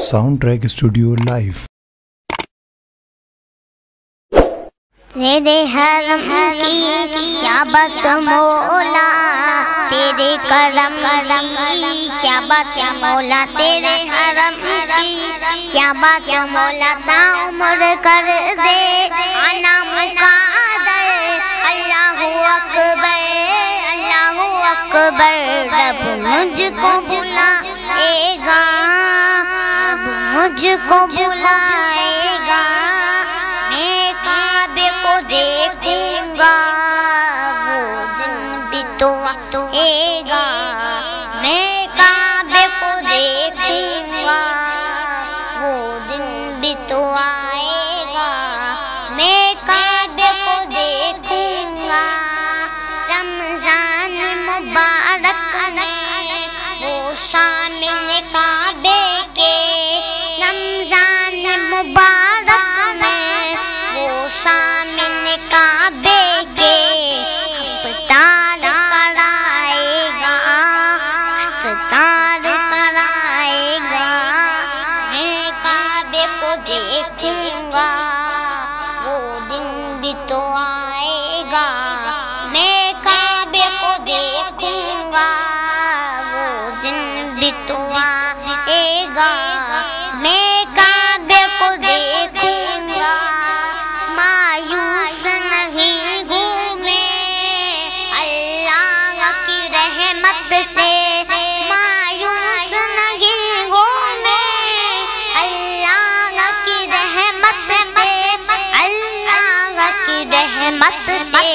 Sound track studio live. تیرے حرم کی کیا بات مولا، تیرے کرم کی کیا بات مولا، تیرے حرم کی کیا بات مولا، تا عمر کر دے آنا مقادر، اللہ اکبر اللہ اکبر، رب مجھ کو بلائے گا، مجھ کو بلائے گا، میں کعبے کو دیکھوں گا، وہ دن بھی تو آئے گا، میں کعبے کو دیکھوں گا، وہ دن بھی تو آئے گا، میں کعبے کو دیکھوں گا، رمضان مبارک میں وہ شامل کعبے کے، رمضان مبارک میں وہ شامل کعبے کے، افطار کرائے گا، افطار کرائے گا، میں کعبے کو دیکھوں گا، وہ دن بھی تو آئے گا، میں کعبے کو دیکھوں گا، وہ دن بھی تو آئے گا، میں کعبے کو دیکھوں گا، مایوس نہیں ہوں میں اللہ کی رحمت سے، مایوس نہیں ہوں میں اللہ کی رحمت سے، اللہ کی رحمت سے،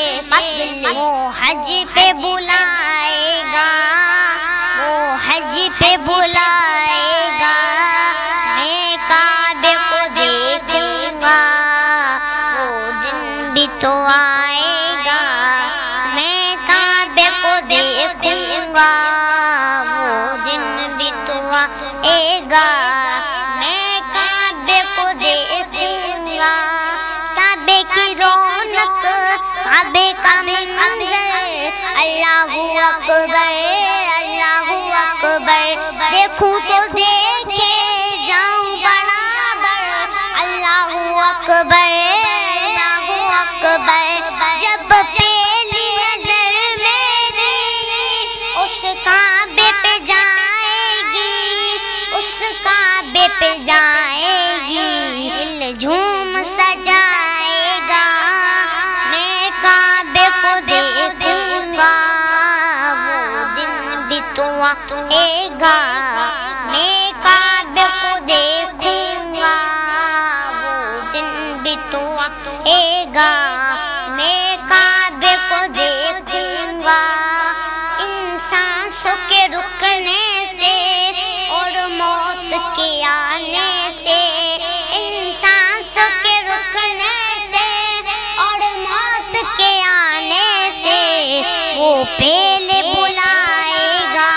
وہ حج پہ بلائے گا، وہ حج پہ بلائے گا، میں کعبے کو دیکھوں گا، وہ دن بھی تو آئے گا، میں کعبے کو دیکھوں گا، وہ دن بھی تو آئے گا، میں کعبے کو دیکھوں گا، کعبے کی رونق، کعبے کا منظر، اللہ اکبر اللہ اکبر، دیکھوں تو دیکھے جاؤں برابر، اللہ اکبر اللہ اکبر، جب پہلی نظر میری اس کعبے پہ جائے گی، اس کعبے پہ جائے گی، دل جھوم سجائے گا، میں کعبے کو دیکھوں گا، وہ دن بھی تو آئے گا، میں کعبے کو دیکھوں گا، وہ دن بھی تو آئے گا، میں کعبے کو دیکھوں گا، انسان سو کے رکنے سے اور موت کے آنے سے، انسان سو کے رکنے سے اور موت کے آنے سے، وہ پہلے بلائے گا،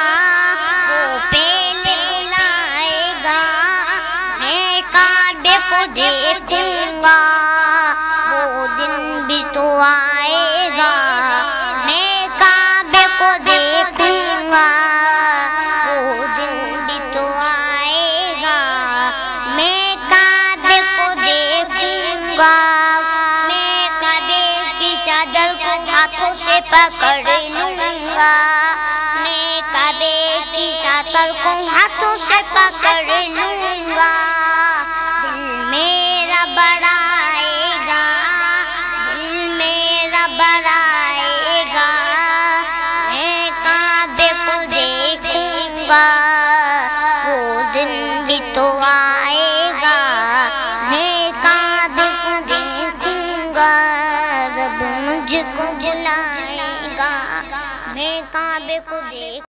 وہ پہلے بلائے گا، میں کعبے کو دیکھوں گا، وہ دن بھی تو آئے گا، میں کعبے کو دیکھوں گا، وہ دن بھی تو آئے گا، میں کعبے کو دیکھوں گا، میں کعبے کی چادر کو ہاتھوں سے پکڑ لوں گا، میں کعبے کی چادر کو ہاتھوں سے پکڑ لوں گا، دل میرا بڑھائے گا، دل میرا بڑھائے گا، میں کعبے کو دیکھوں گا، وہ دن بھی تو آئے گا، میں کعبے کو دیکھوں گا، رب مجھ کو بلائے گا، میں کعبے کو دیکھ